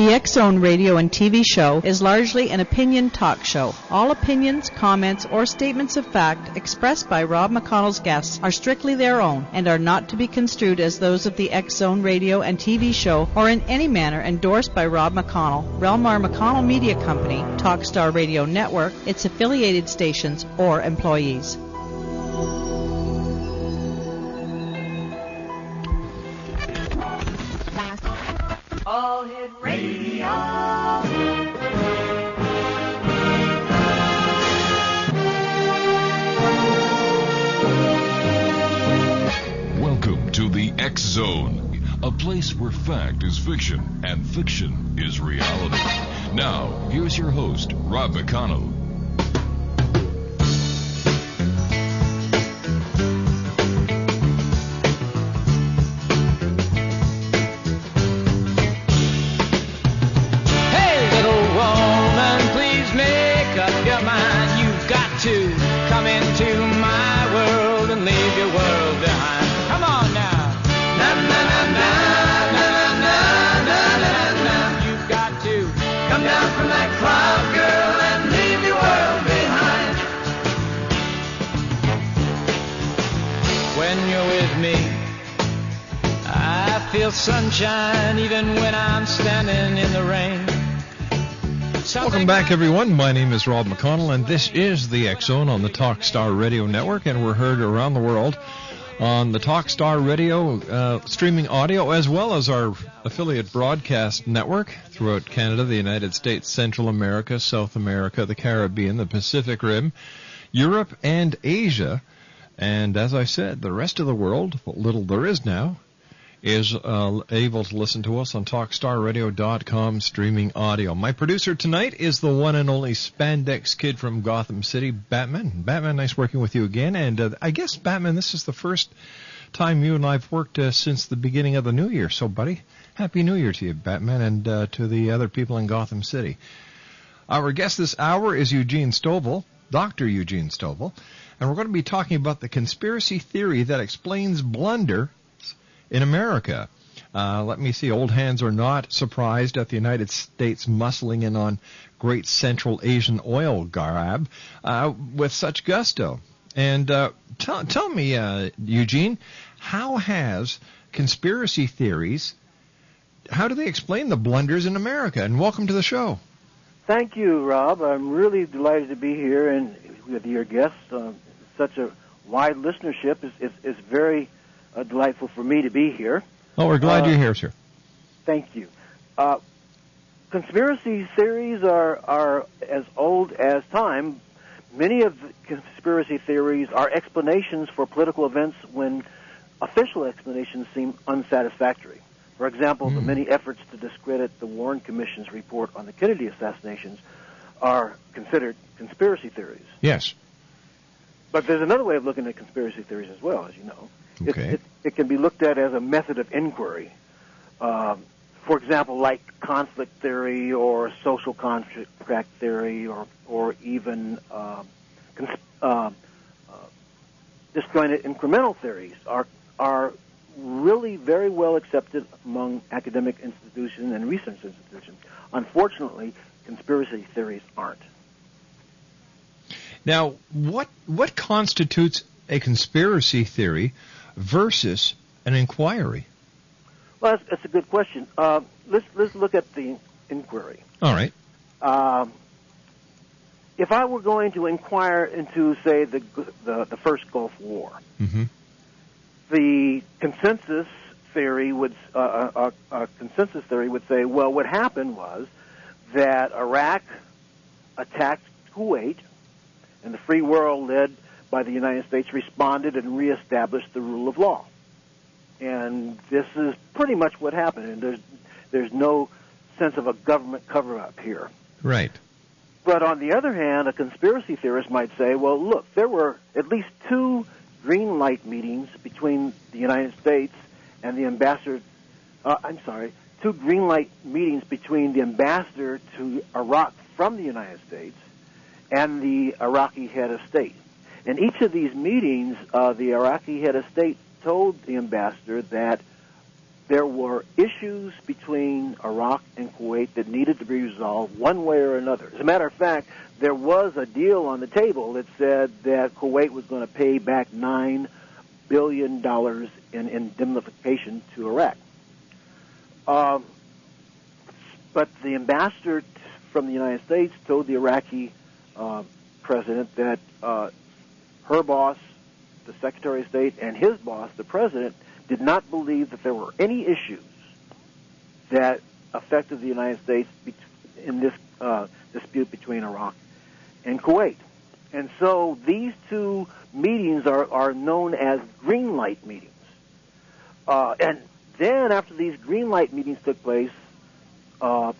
The X-Zone radio and TV show is largely an opinion talk show. All opinions, comments, or statements of fact expressed by Rob McConnell's guests are strictly their own and are not to be construed as those of the X-Zone radio and TV show or in any manner endorsed by Rob McConnell, Relmar McConnell Media Company, Talkstar Radio Network, its affiliated stations, or employees. All Hit Radio. Welcome to the X-Zone, a place where fact is fiction and fiction is reality. Now, here's your host, Rob McConnell. Come into my world and leave your world behind. Come on now. Na na na na na na na na na na. You've got to come down from that cloud, girl, and leave your world behind. When you're with me, I feel sunshine even when I'm standing in the rain. Welcome back, everyone. My name is Rob McConnell, and this is the X-Zone on the Talkstar Radio Network, and we're heard around the world on the Talkstar Radio streaming audio, as well as our affiliate broadcast network throughout Canada, the United States, Central America, South America, the Caribbean, the Pacific Rim, Europe, and Asia. And as I said, the rest of the world, what little there is now, is able to listen to us on TalkStarRadio.com streaming audio. My producer tonight is the one and only Spandex Kid from Gotham City, Batman. Batman, nice working with you again. And I guess, Batman, this is the first time you and I have worked since the beginning of the new year. So, buddy, Happy New Year to you, Batman, and to the other people in Gotham City. Our guest this hour is Eugene Stovall, Dr. Eugene Stovall, and we're going to be talking about the conspiracy theory that explains blunder in America. Let me see. Old hands are not surprised at the United States muscling in on great Central Asian oil grab with such gusto. And tell me, Eugene, how has conspiracy theories, how do they explain the blunders in America? And welcome to the show. Thank you, Rob. I'm really delighted to be here and with your guests. Such a wide listenership is very delightful for me to be here. Oh, we're glad you're here, sir. Thank you. Conspiracy theories are as old as time. Many of the conspiracy theories are explanations for political events when official explanations seem unsatisfactory. For example, the many efforts to discredit the Warren Commission's report on the Kennedy assassinations are considered conspiracy theories. Yes. But there's another way of looking at conspiracy theories as well, as you know. Okay. It can be looked at as a method of inquiry. For example, like conflict theory or social contract theory or even disjointed incremental theories are really very well accepted among academic institutions and research institutions. Unfortunately, conspiracy theories aren't. Now, what constitutes a conspiracy theory versus an inquiry? Well, that's a good question. Let's look at the inquiry. All right. If I were going to inquire into, say, the first Gulf War, the consensus theory would say, well, what happened was that Iraq attacked Kuwait, and the free world led by the United States responded and reestablished the rule of law. And this is pretty much what happened, and there's no sense of a government cover-up here. Right. But on the other hand, a conspiracy theorist might say, well, look, there were at least two green light meetings between the United States and the ambassador, two green light meetings between the ambassador to Iraq from the United States and the Iraqi head of state. In each of these meetings, the Iraqi head of state told the ambassador that there were issues between Iraq and Kuwait that needed to be resolved one way or another. As a matter of fact, there was a deal on the table that said that Kuwait was going to pay back $9 billion in indemnification to Iraq. But the ambassador from the United States told the Iraqi president that her boss, the Secretary of State, and his boss, the president, did not believe that there were any issues that affected the United States in this dispute between Iraq and Kuwait. And so these two meetings are known as green light meetings. And then after these green light meetings took place, Kuwait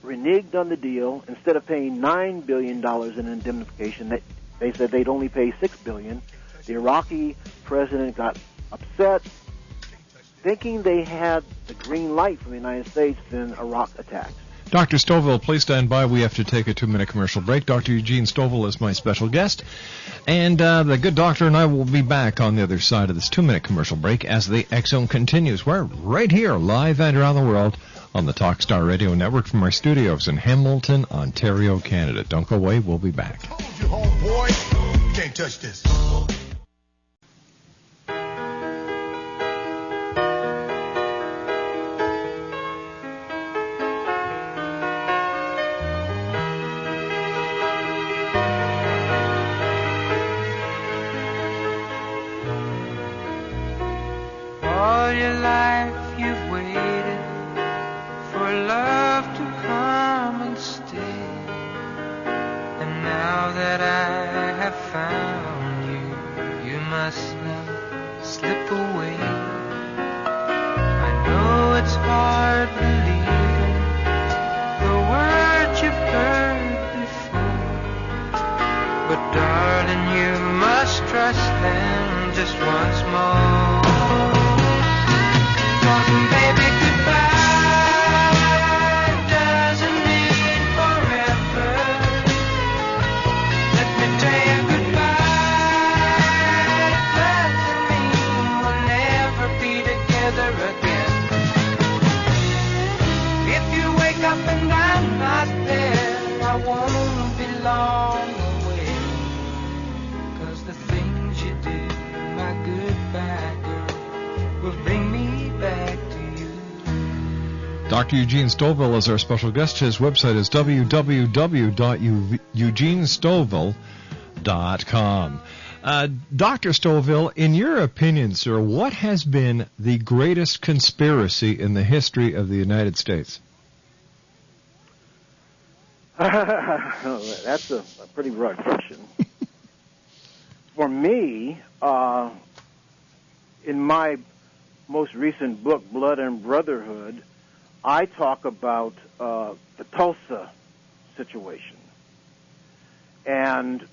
reneged on the deal. Instead of paying $9 billion in indemnification, they said they'd only pay $6 billion. The Iraqi president got upset, thinking they had the green light from the United States, then Iraq attacked. Dr. Stovall, please stand by. We have to take a 2-minute commercial break. Dr. Eugene Stovall is my special guest. And the good doctor and I will be back on the other side of this 2-minute commercial break as the X Zone continues. We're right here, live and around the world, on the Talkstar Radio Network from our studios in Hamilton, Ontario, Canada. Don't go away. We'll be back. Told you, homeboy, you can't touch this. All your life you've waited for love to come and stay. And now that I have found you, you must not slip away. I know it's hard believing the words you've heard before, but darling, you must trust them just once more. Talking, baby, goodbye doesn't mean forever. Let me tell you, goodbye doesn't mean we'll never be together again. If you wake up and I'm not there, I won't be long away. 'Cause the things you do, my goodbye girl, will bring me back to you. Dr. Eugene Stovall is our special guest. His website is www.eugenestovall.com. Dr. Stovall, in your opinion, sir, what has been the greatest conspiracy in the history of the United States? That's a pretty broad question. For me, in my most recent book, Blood and Brotherhood, I talk about the Tulsa situation. And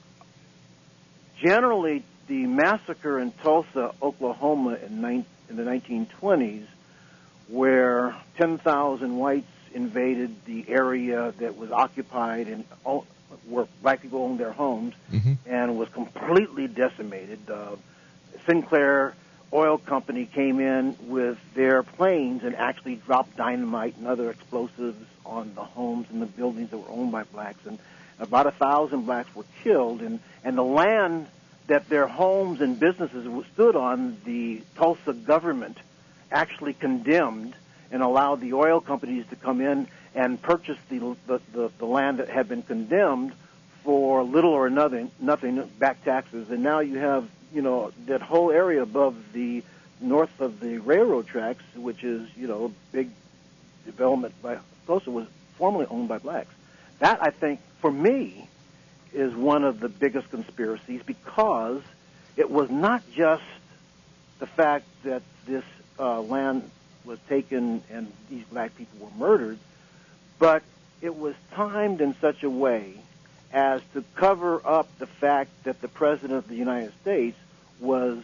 generally, the massacre in Tulsa, Oklahoma in the 1920s, where 10,000 whites invaded the area that was occupied and where black people owned their homes, and was completely decimated. Sinclair Oil Company came in with their planes and actually dropped dynamite and other explosives on the homes and the buildings that were owned by blacks, and about 1,000 blacks were killed. And the land that their homes and businesses stood on, the Tulsa government actually condemned and allowed the oil companies to come in and purchase the land that had been condemned for little or nothing, back taxes. And now you have, that whole area above the north of the railroad tracks, which is, a big development by Tulsa, was formerly owned by blacks. That, I think, for me, is one of the biggest conspiracies, because it was not just the fact that this land was taken and these black people were murdered, but it was timed in such a way as to cover up the fact that the President of the United States was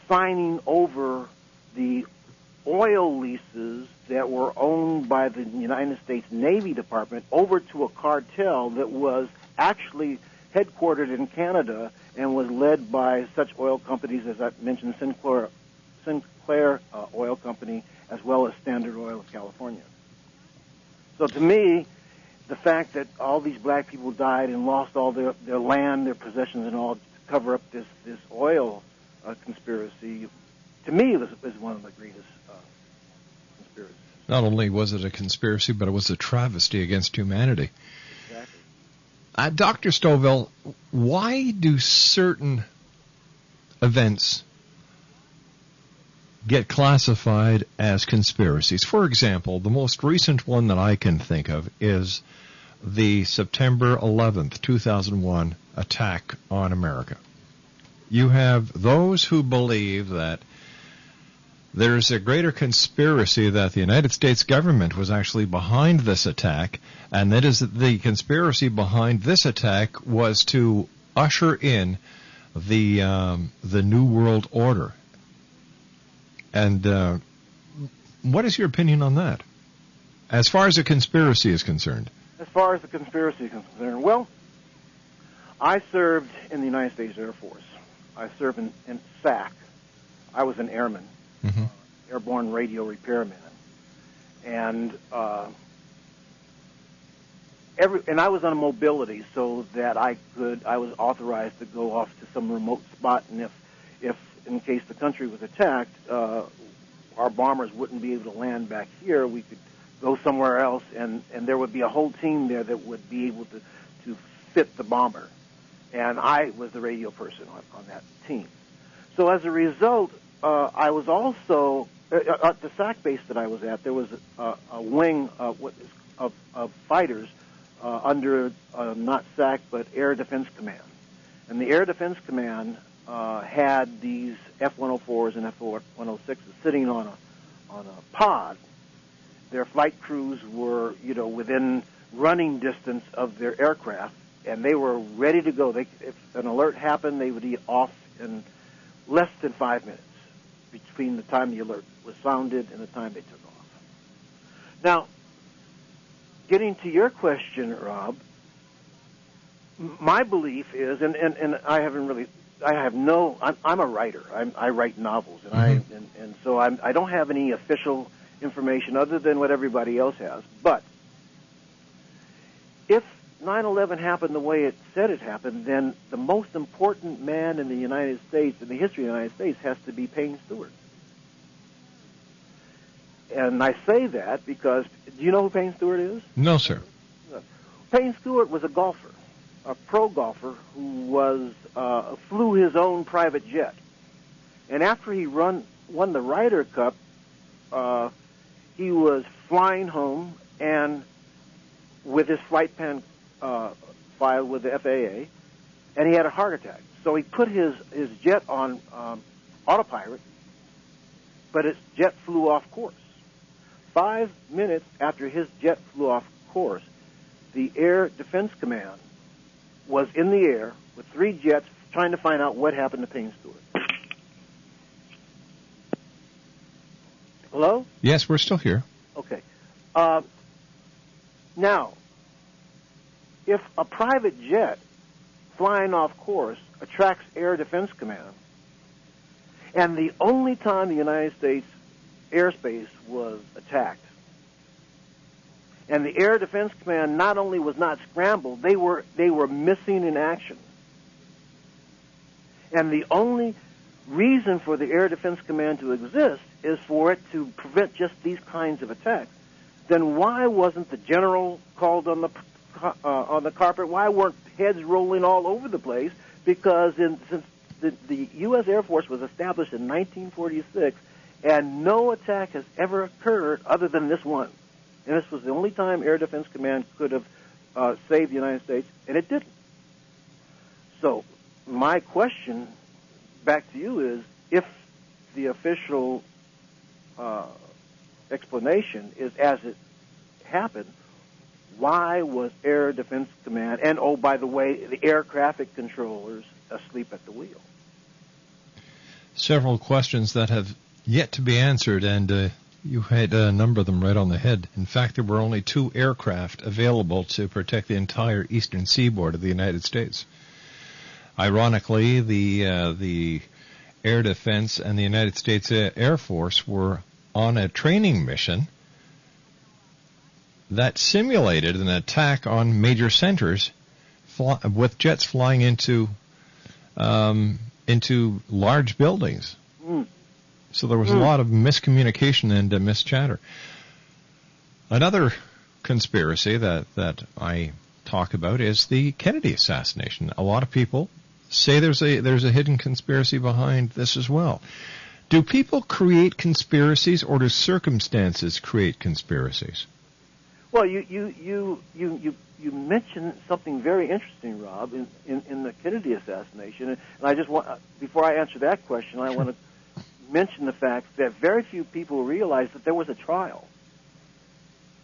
signing over the oil leases that were owned by the United States Navy Department over to a cartel that was actually headquartered in Canada and was led by such oil companies as I mentioned, Sinclair Sinclair Oil Company, as well as Standard Oil of California. So to me, the fact that all these black people died and lost all their land, their possessions, and all to cover up this oil conspiracy, to me, was one of the greatest conspiracies. Not only was it a conspiracy, but it was a travesty against humanity. Exactly. Dr. Stovall, why do certain events get classified as conspiracies? For example, the most recent one that I can think of is the September 11th, 2001 attack on America. You have those who believe that there's a greater conspiracy that the United States government was actually behind this attack, and that is that the conspiracy behind this attack was to usher in the New World Order. And what is your opinion on that, as far as a conspiracy is concerned? As far as the conspiracy is concerned, well, I served in the United States Air Force. I served in SAC. I was an airman, airborne radio repairman, and I was on mobility, so that I was authorized to go off to some remote spot, and if in case the country was attacked, our bombers wouldn't be able to land back here. We could go somewhere else, and there would be a whole team there that would be able to fit the bomber. And I was the radio person on that team. So as a result, I was also, at the SAC base that I was at, there was a wing of fighters under not SAC, but Air Defense Command. And the Air Defense Command had these F-104s and F-106s sitting on a pod. Their flight crews were, within running distance of their aircraft, and they were ready to go. If an alert happened, they would be off in less than 5 minutes between the time the alert was sounded and the time they took off. Now, getting to your question, Rob, my belief is, and I haven't really, I'm a writer. I write novels, and so I don't have any official information other than what everybody else has. But if 9/11 happened the way it said it happened, then the most important man in the United States, in the history of the United States, has to be Payne Stewart. And I say that because, do you know who Payne Stewart is? No, sir. Payne Stewart was a golfer, a pro golfer who flew his own private jet. And after he won the Ryder Cup, he was flying home and with his flight plan filed with the FAA, and he had a heart attack. So he put his jet on autopilot, but his jet flew off course. 5 minutes after his jet flew off course, the Air Defense Command was in the air with 3 jets trying to find out what happened to Payne Stewart. Hello? Yes, we're still here. Okay. Now, if a private jet flying off course attracts Air Defense Command, and the only time the United States airspace was attacked, and the Air Defense Command not only was not scrambled, they were missing in action. And the only reason for the Air Defense Command to exist is for it to prevent just these kinds of attacks. Then why wasn't the general called on the carpet? Why weren't heads rolling all over the place? Because since the U.S. Air Force was established in 1946, and no attack has ever occurred other than this one. And this was the only time Air Defense Command could have saved the United States, and it didn't. So my question back to you is, if the official explanation is as it happened, why was Air Defense Command, and oh, by the way, the air traffic controllers asleep at the wheel? Several questions that have yet to be answered, and you had a number of them right on the head. In fact, there were only 2 aircraft available to protect the entire eastern seaboard of the United States. Ironically, the Air Defense and the United States Air Force were on a training mission that simulated an attack on major centers with jets flying into large buildings. So there was a lot of miscommunication and mischatter. Another conspiracy that I talk about is the Kennedy assassination. A lot of people say there's a hidden conspiracy behind this as well. Do people create conspiracies, or do circumstances create conspiracies? Well, you mentioned something very interesting, Rob, in the Kennedy assassination, and I just want, before I answer that question, I want to mention the fact that very few people realize that there was a trial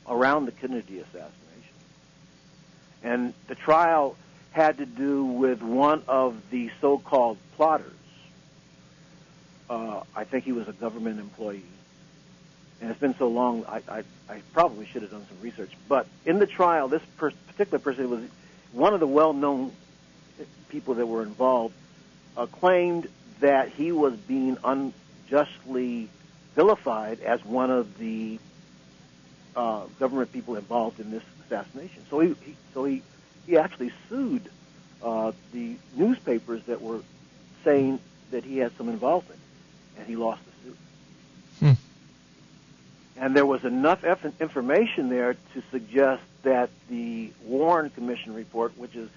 around the Kennedy assassination, and the trial had to do with one of the so-called plotters. I think he was a government employee. And it's been so long, I probably should have done some research. But in the trial, this particular person was one of the well-known people that were involved, claimed that he was being unjustly vilified as one of the government people involved in this assassination. So he actually sued the newspapers that were saying that he had some involvement, and he lost the suit. And there was enough information there to suggest that the Warren Commission report, which is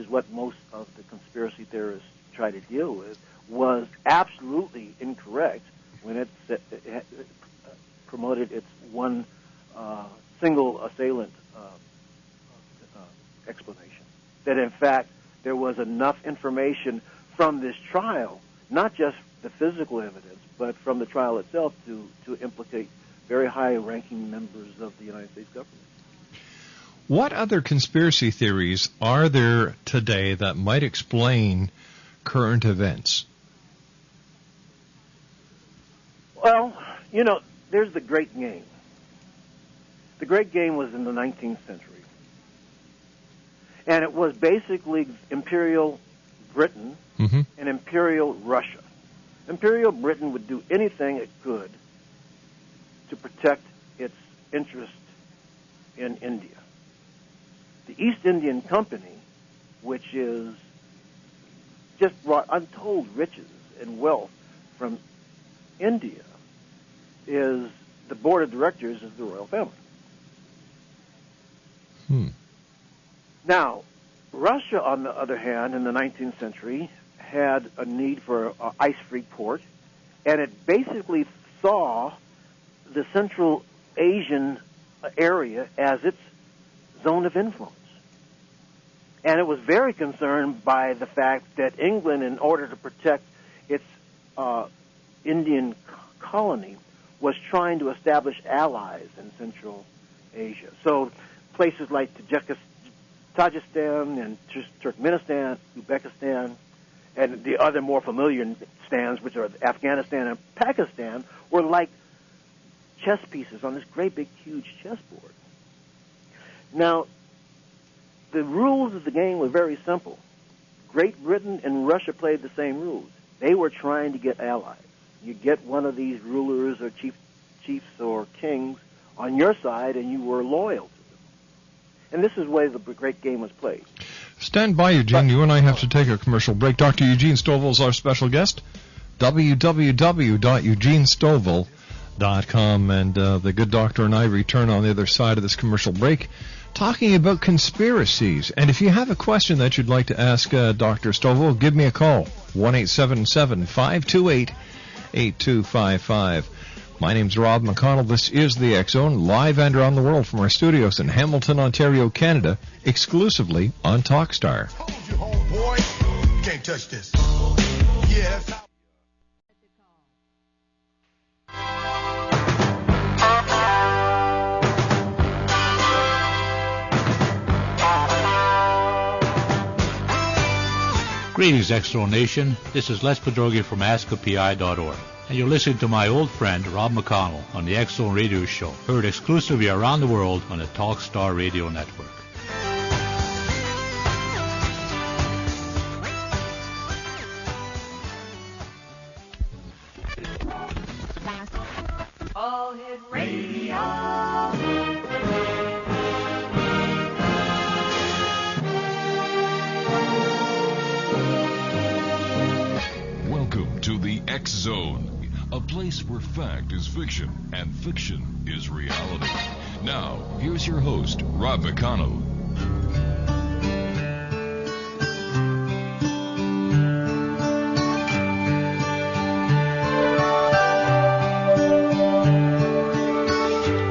what most of the conspiracy theorists try to deal with, was absolutely incorrect when it promoted its one single assailant explanation. That in fact there was enough information from this trial, not just the physical evidence, but from the trial itself to implicate very high-ranking members of the United States government. What other conspiracy theories are there today that might explain current events? Well, there's the Great Game. The Great Game was in the 19th century. And it was basically Imperial Britain and Imperial Russia. Imperial Britain would do anything it could to protect its interest in India. The East Indian Company, which is just brought untold riches and wealth from India, is the board of directors of the royal family. Now, Russia, on the other hand, in the 19th century, had a need for an ice-free port, and it basically saw the Central Asian area as its zone of influence. And it was very concerned by the fact that England, in order to protect its Indian colony, was trying to establish allies in Central Asia. So places like Tajikistan and Turkmenistan, Uzbekistan, and the other more familiar stands, which are Afghanistan and Pakistan, were like chess pieces on this great big huge chessboard. Now, the rules of the game were very simple. Great Britain and Russia played the same rules. They were trying to get allies. You get one of these rulers or chiefs or kings on your side, and you were loyal to them. And this is the way the Great Game was played. Stand by, Eugene. You and I have to take a commercial break. Dr. Eugene Stovall is our special guest. www.eugenestovall.com. And the good doctor and I return on the other side of this commercial break talking about conspiracies. And if you have a question that you'd like to ask Dr. Stovall, give me a call. 1-877-528-8255. My name's Rob McConnell. This is the X-Zone, live and around the world from our studios in Hamilton, Ontario, Canada, exclusively on Talkstar. Told you, homeboy, you can't touch this. Yeah, that's how. Greetings, X-Zone Nation. This is Les Pedrogi from AskAPI.org. And you're listening to my old friend, Rob McConnell, on the X-Zone Radio Show, heard exclusively around the world on the Talkstar Radio Network. All Hit Radio. Welcome to the X Zone, a place where fact is fiction and fiction is reality. Now, here's your host, Rob McConnell.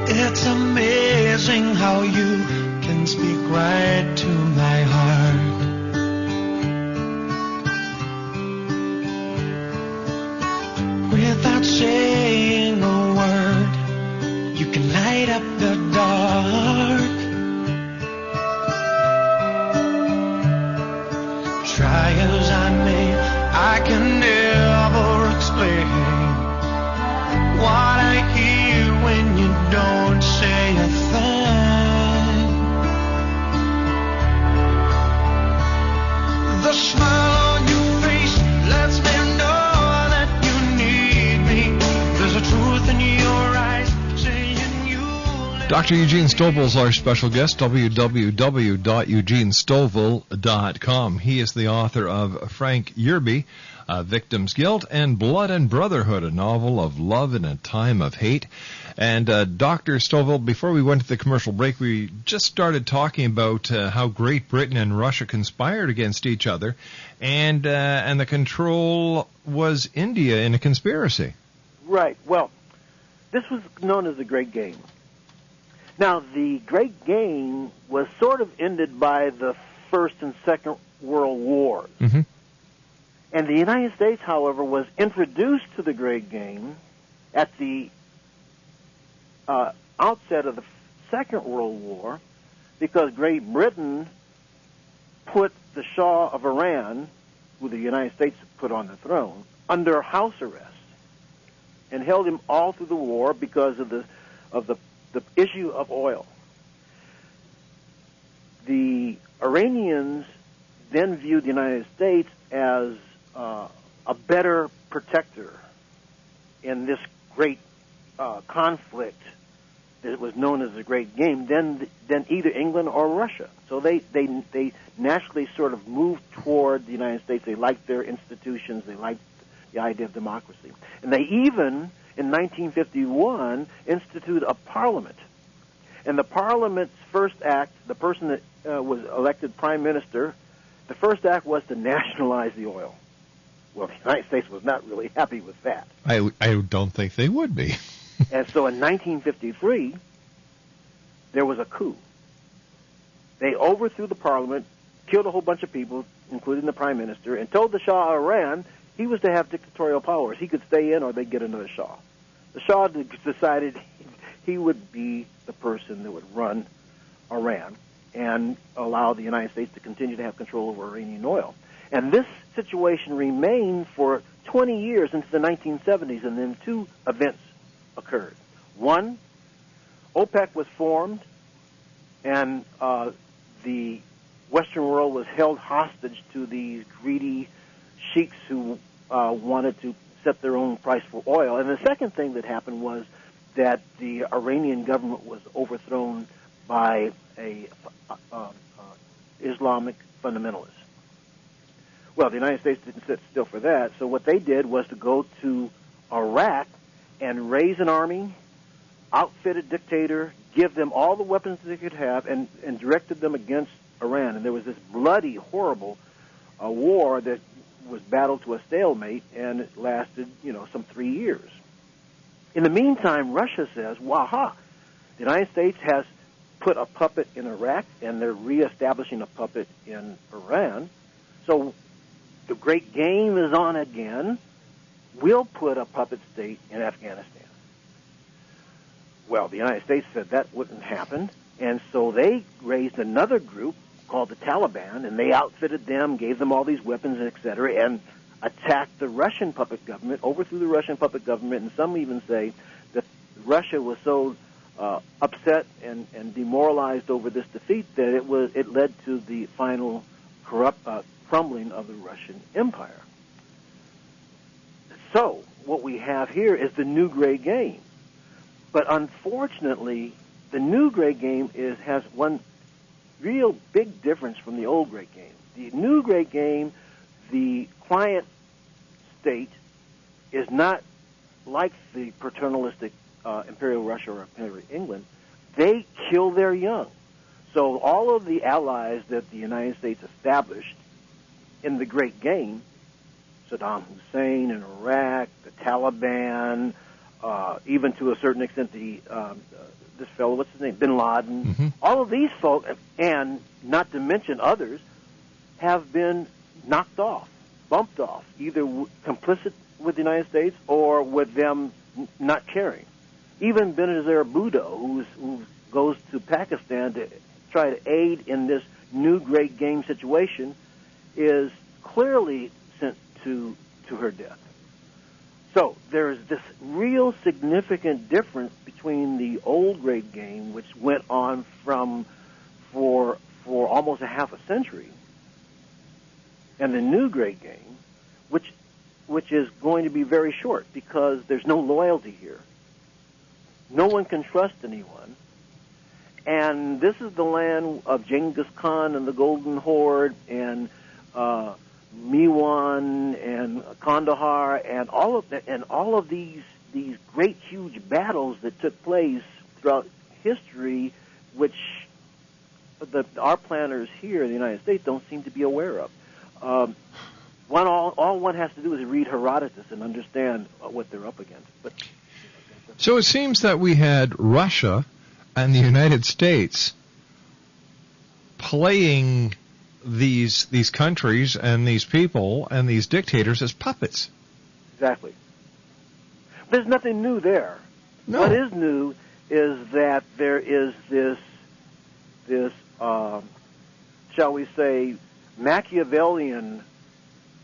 It's amazing how you can speak right to my heart. Without saying a word, you can light up the dark. Try as I may, I can never explain what I hear when you don't say a thing. The smile on your face lets me know that you need me. There's a truth in your eyes saying you'll... Dr. Eugene Stovall is our special guest, www.eugenestovall.com. He is the author of Frank Yerby, Victim's Guilt, and Blood and Brotherhood, a novel of love in a time of hate. And Dr. Stovall, before we went to the commercial break, we just started talking about how Great Britain and Russia conspired against each other, and the control was India in a conspiracy. Right. Well, this was known as the Great Game. Now, the Great Game was sort of ended by the First and Second World Wars. Mm-hmm. And the United States, however, was introduced to the Great Game at the outset of the Second World War because Great Britain put the Shah of Iran, who the United States put on the throne, under house arrest and held him all through the war because of the issue of oil. The Iranians then viewed the United States as a better protector in this great conflict that was known as the Great Game than either England or Russia. So they naturally sort of moved toward the United States. They liked their institutions. They liked the idea of democracy. And they even, in 1951, instituted a parliament. And the parliament's first act, the person that was elected prime minister, the first act was to nationalize the oil. Well, the United States was not really happy with that. I don't think they would be. And so in 1953, there was a coup. They overthrew the parliament, killed a whole bunch of people, including the prime minister, and told the Shah of Iran he was to have dictatorial powers. He could stay in or they'd get another Shah. The Shah decided he would be the person that would run Iran and allow the United States to continue to have control over Iranian oil. And this situation remained for 20 years into the 1970s, and then two events occurred. One, OPEC was formed, and the Western world was held hostage to these greedy sheiks who wanted to set their own price for oil. And the second thing that happened was that the Iranian government was overthrown by a Islamic fundamentalist. Well, the United States didn't sit still for that, so what they did was to go to Iraq and raise an army, outfit a dictator, give them all the weapons they could have, and directed them against Iran. And there was this bloody, horrible war that was battled to a stalemate, and it lasted, some 3 years. In the meantime, Russia says, waha, the United States has put a puppet in Iraq, and they're reestablishing a puppet in Iran. So the Great Game is on again. We'll put a puppet state in Afghanistan. Well, the United States said that wouldn't happen, and so they raised another group called the Taliban, and they outfitted them, gave them all these weapons, etc., and attacked the Russian puppet government, overthrew the Russian puppet government, and some even say that Russia was so upset and demoralized over this defeat that it led to the final crumbling of the Russian Empire. So what we have here is the new great game. But unfortunately, the new great game has one real big difference from the old great game. The new great game, the client state is not like the paternalistic Imperial Russia or Imperial England. They kill their young. So all of the allies that the United States established in the great game, Saddam Hussein in Iraq, the Taliban, even to a certain extent this fellow, what's his name, Bin Laden, all of these folks, and not to mention others, have been knocked off, bumped off, either complicit with the United States or with them not caring. Even Benazir Bhutto, who goes to Pakistan to try to aid in this new great game situation, is clearly sent to her death. So there's this real significant difference between the old great game, which went on for almost a half a century, and the new great game, which is going to be very short because there's no loyalty here. No one can trust anyone. And this is the land of Genghis Khan and the Golden Horde and Miwan and Kandahar and all of these great huge battles that took place throughout history, which our planners here in the United States don't seem to be aware of. All one has to do is read Herodotus and understand what they're up against. So it seems that we had Russia and the United States playing these countries and these people and these dictators as puppets. Exactly. There's nothing new there. No. What is new is that there is this shall we say, Machiavellian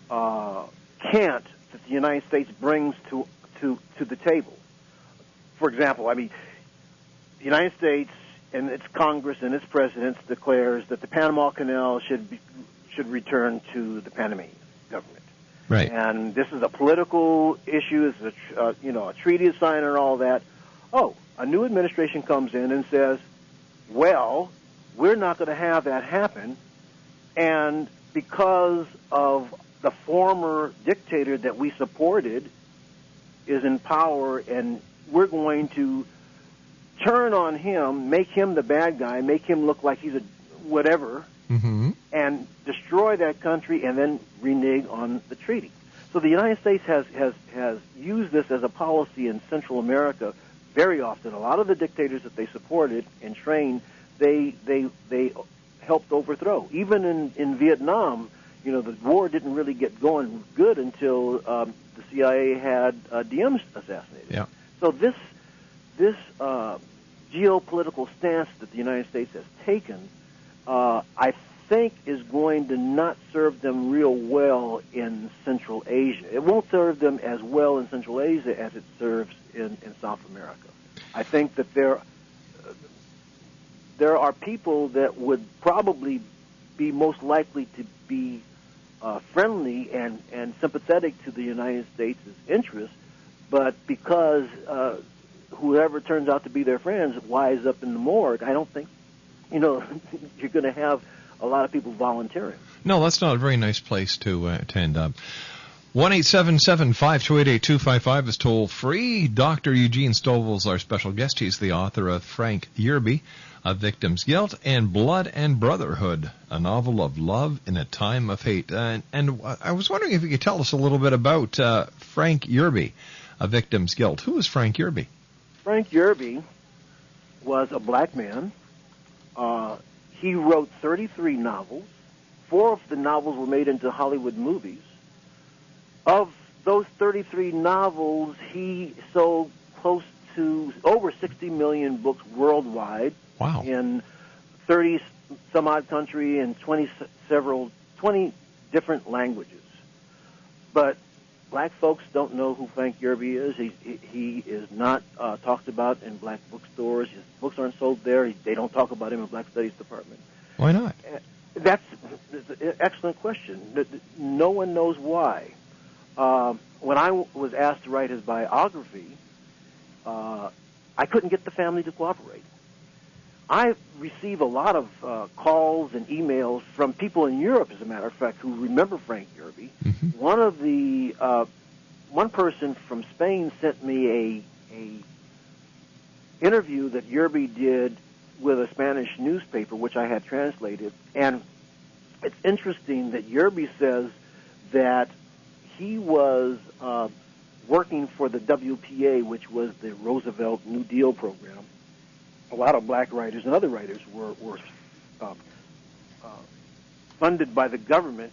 cant that the United States brings to the table. For example, I mean, the United States and its Congress and its presidents declares that the Panama Canal should return to the Panamanian government. Right. And this is a political issue. It's a treaty is signed and all that. Oh, a new administration comes in and says, well, we're not going to have that happen, and because of the former dictator that we supported is in power, and we're going to turn on him, make him the bad guy, make him look like he's a whatever, and destroy that country, and then renege on the treaty. So the United States has used this as a policy in Central America very often. A lot of the dictators that they supported and trained, they helped overthrow. Even in Vietnam, the war didn't really get going good until the CIA had Diem assassinated. Yeah. So this geopolitical stance that the United States has taken, I think, is going to not serve them real well in Central Asia. It won't serve them as well in Central Asia as it serves in South America. I think that there are people that would probably be most likely to be friendly and sympathetic to the United States' interests, but because whoever turns out to be their friends winds up in the morgue, I don't think, you're going to have a lot of people volunteering. No, that's not a very nice place to end up. 1-877-528-8255 is toll free. Dr. Eugene Stovall is our special guest. He's the author of Frank Yerby, A Victim's Guilt, and Blood and Brotherhood, a novel of love in a time of hate. And I was wondering if you could tell us a little bit about Frank Yerby, A Victim's Guilt. Who is Frank Yerby? Frank Yerby was a black man. He wrote 33 novels. 4 of the novels were made into Hollywood movies. Of those 33 novels, he sold close to over 60 million books worldwide. Wow. In 30 some odd countries and 20 different languages. But black folks don't know who Frank Yerby is. He is not talked about in black bookstores. His books aren't sold there. They don't talk about him in Black Studies Department. Why not? That's an excellent question. No one knows why. when I was asked to write his biography, I couldn't get the family to cooperate. I receive a lot of calls and emails from people in Europe, as a matter of fact, who remember Frank Yerby. Mm-hmm. One person from Spain sent me a interview that Yerby did with a Spanish newspaper, which I had translated, and it's interesting that Yerby says that he was working for the WPA, which was the Roosevelt New Deal program. A lot of black writers and other writers were funded by the government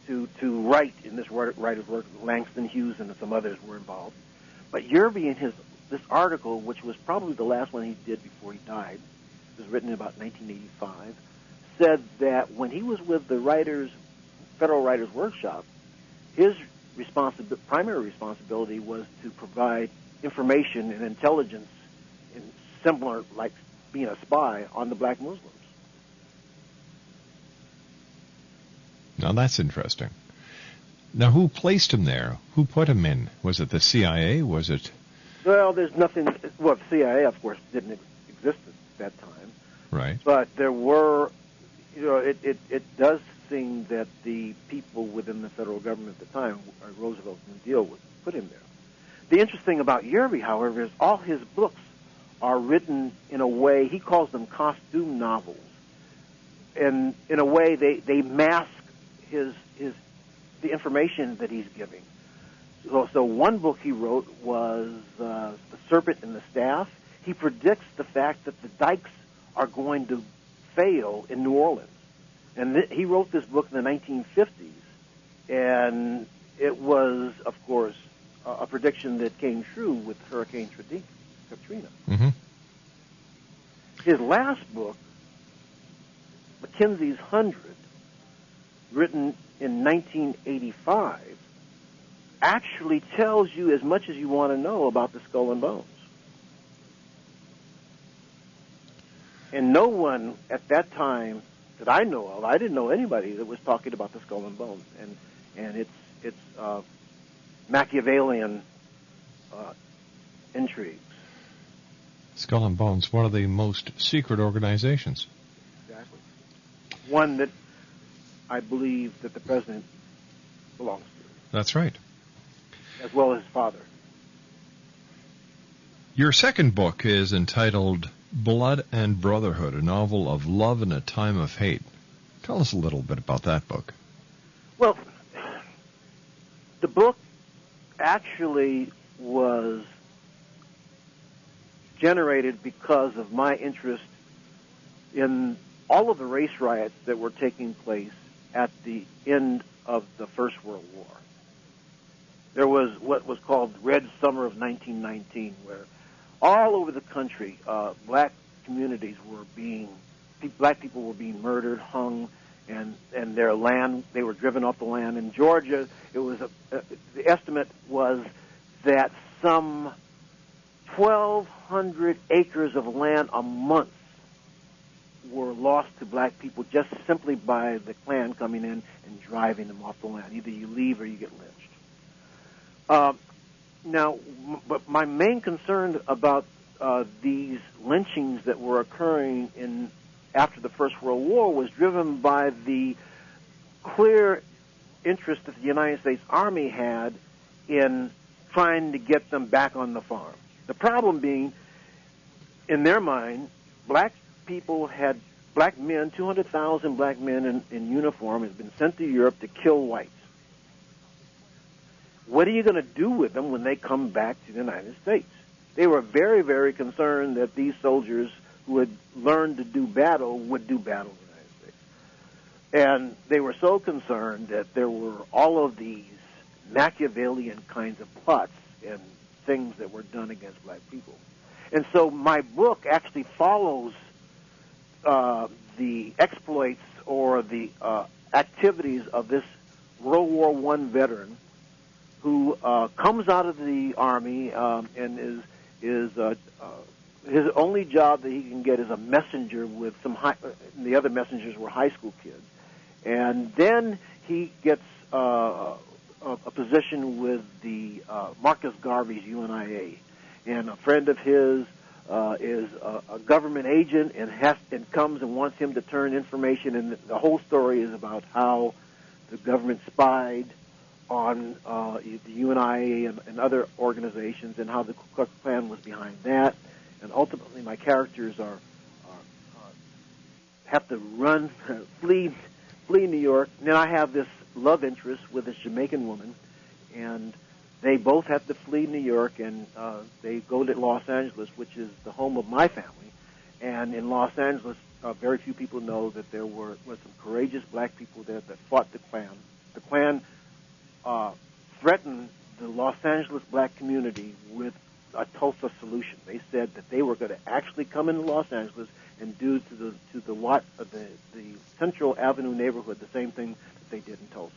to write in this writer's work. Langston Hughes and some others were involved. But Yerby, in this article, which was probably the last one he did before he died, it was written in about 1985, said that when he was with the Federal Writers Workshop, his primary responsibility was to provide information and intelligence, similar like being a spy, on the black Muslims. Now that's interesting. Now, who placed him there? Who put him in? Was it the CIA? Was it? Well, there's nothing. Well, the CIA, of course, didn't exist at that time. Right. But there were, it does seem that the people within the federal government at the time, Roosevelt's New Deal, would put him there. The interesting thing about Yerby, however, is all his books are written in a way, he calls them costume novels. And in a way, they mask the information that he's giving. So one book he wrote was The Serpent and the Staff. He predicts the fact that the dikes are going to fail in New Orleans. And he wrote this book in the 1950s, and it was, of course, a prediction that came true with Hurricane Katrina. Mm-hmm. His last book, Mackenzie's 100, written in 1985, actually tells you as much as you want to know about the Skull and Bones. And no one at that time that I know of, I didn't know anybody that was talking about the Skull and Bones and its Machiavellian intrigues. Skull and Bones, one of the most secret organizations. Exactly. One that I believe that the president belongs to. That's right. As well as his father. Your second book is entitled Blood and Brotherhood, a novel of love in a time of hate. Tell us a little bit about that book. Well, the book actually was generated because of my interest in all of the race riots that were taking place at the end of the First World War. There was what was called Red Summer of 1919, where all over the country, black communities black people were being murdered, hung, and their land, they were driven off the land. In Georgia, it was the estimate was that some 1,200 acres of land a month were lost to black people just simply by the Klan coming in and driving them off the land. Either you leave or you get lynched. Now, but my main concern about these lynchings that were occurring after the First World War was driven by the clear interest that the United States Army had in trying to get them back on the farm. The problem being, in their mind, black men, 200,000 black men in uniform had been sent to Europe to kill whites. What are you going to do with them when they come back to the United States? They were very, very concerned that these soldiers who had learned to do battle would do battle in the United States. And they were so concerned that there were all of these Machiavellian kinds of plots and things that were done against black people. And so my book actually follows the exploits or the activities of this World War I veteran who comes out of the Army and his only job that he can get is a messenger with the other messengers were high school kids. And then he gets a position with the Marcus Garvey's UNIA, and a friend of his is a government agent and comes and wants him to turn information. And the whole story is about how the government spied on the UNIA and other organizations, and how the Ku Klux Klan was behind that. And ultimately, my characters have to run, flee New York. And then I have this love interest with this Jamaican woman, and they both have to flee New York, and they go to Los Angeles, which is the home of my family. And in Los Angeles, very few people know that there were some courageous black people there that fought the Klan. The Klan threatened the Los Angeles black community with a Tulsa solution. They said that they were going to actually come into Los Angeles and do to the Central Avenue neighborhood the same thing that they did in Tulsa.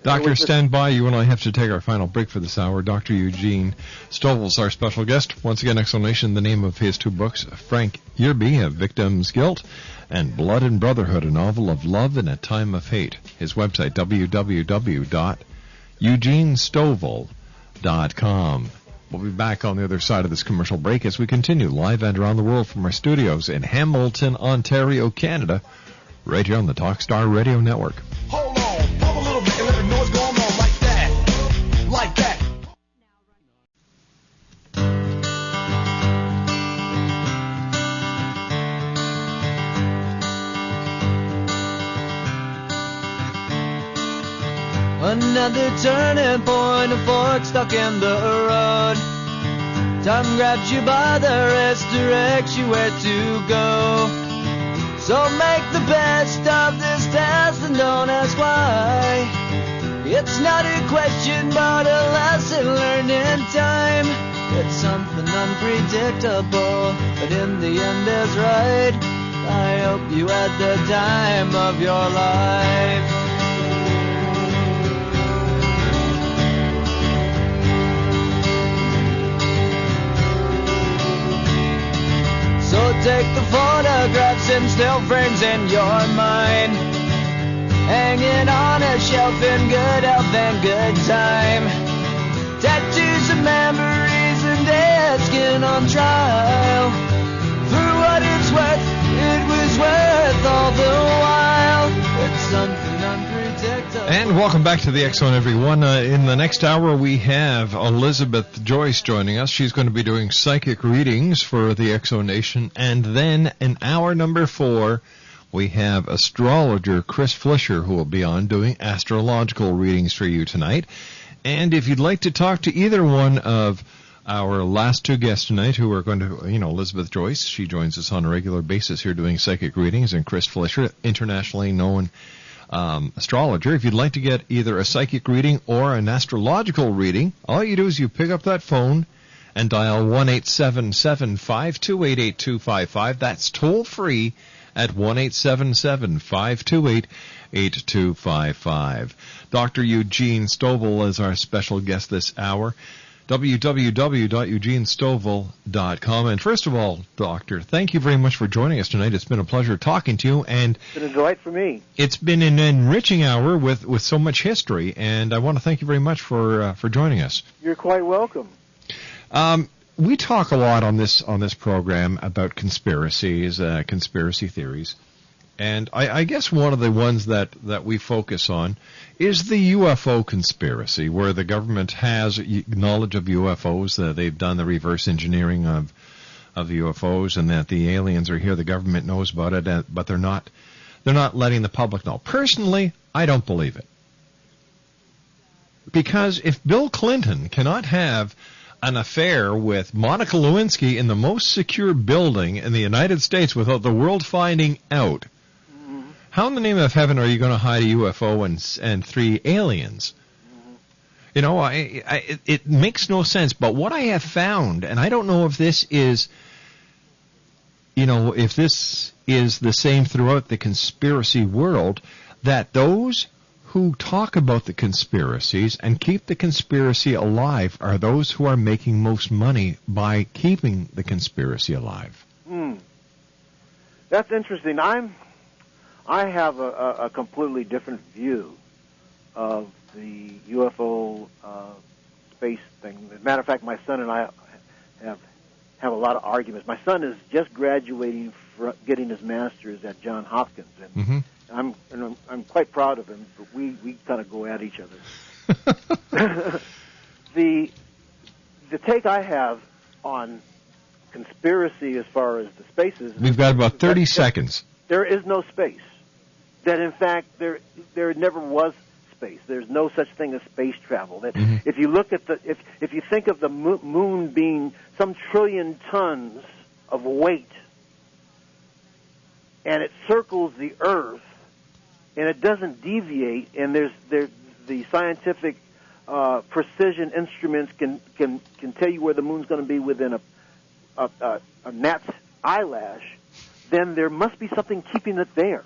Doctor, stand by. You and I have to take our final break for this hour. Dr. Eugene Stovall is our special guest. Once again, explanation, the name of his two books, Frank Yerby, A Victim's Guilt, and Blood and Brotherhood, a novel of love in a time of hate. His website, www.eugenestovall.com. We'll be back on the other side of this commercial break as we continue live and around the world from our studios in Hamilton, Ontario, Canada, right here on the Talkstar Radio Network. Hold on, pump a little bit and let the noise go on like that, like that. Another turning point, a fork stuck in the road. Time grabs you by the wrist, directs you where to go. So make the best of this test and don't ask why. It's not a question but a lesson learned in time. It's something unpredictable, but in the end is right. I hope you had the time of your life. So take the photographs and still frames in your mind, hanging on a shelf in good health and good time. Tattoos of memories and dead skin on trial. For what it's worth, it was worth all the while. It's something unpredictable. And welcome back to the X-Zone, everyone. In the next hour, we have Elizabeth Joyce joining us. She's going to be doing psychic readings for the X-Zone Nation. And then in hour number 4, we have astrologer Chris Flisher, who will be on doing astrological readings for you tonight. And if you'd like to talk to either one of our last two guests tonight, who are going to, Elizabeth Joyce, she joins us on a regular basis here doing psychic readings, and Chris Flisher, internationally known astrologer. If you'd like to get either a psychic reading or an astrological reading, all you do is you pick up that phone and dial 1-877-528-8255. That's toll free at 1-877-528-8255. Dr. Eugene Stovall is our special guest this hour. www.eugenestovall.com. And first of all, Doctor, thank you very much for joining us tonight. It's been a pleasure talking to you, and it's been a delight for me. It's been an enriching hour with so much history, and I want to thank you very much for joining us. You're quite welcome. We talk a lot on this program about conspiracies, conspiracy theories. And I guess one of the ones that we focus on is the UFO conspiracy, where the government has knowledge of UFOs. They've done the reverse engineering of UFOs, and that the aliens are here. The government knows about it, but they're not letting the public know. Personally, I don't believe it. Because if Bill Clinton cannot have an affair with Monica Lewinsky in the most secure building in the United States without the world finding out, how in the name of heaven are you going to hide a UFO and 3 aliens? It makes no sense. But what I have found, and I don't know if this is, if this is the same throughout the conspiracy world, that those who talk about the conspiracies and keep the conspiracy alive are those who are making most money by keeping the conspiracy alive. That's interesting. I have a completely different view of the UFO space thing. As a matter of fact, my son and I have a lot of arguments. My son is just graduating, getting his master's at Johns Hopkins, and I'm quite proud of him. But we kind of go at each other. The take I have on conspiracy as far as the spaces. We've got about 30 seconds. There is no space. That in fact there never was space. There's no such thing as space travel. That if you look at if you think of the moon being some trillion tons of weight, and it circles the Earth, and it doesn't deviate, and there's the scientific precision instruments can tell you where the moon's going to be within a gnat's eyelash, then there must be something keeping it there.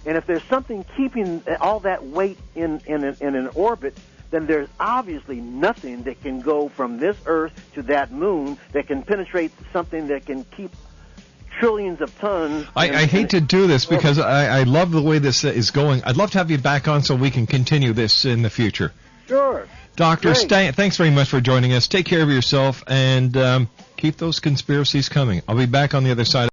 And if there's something keeping all that weight in an orbit, then there's obviously nothing that can go from this Earth to that moon that can penetrate something that can keep trillions of tons. I hate to do this because I love the way this is going. I'd love to have you back on so we can continue this in the future. Sure. Dr. Stan, thanks very much for joining us. Take care of yourself and keep those conspiracies coming. I'll be back on the other side.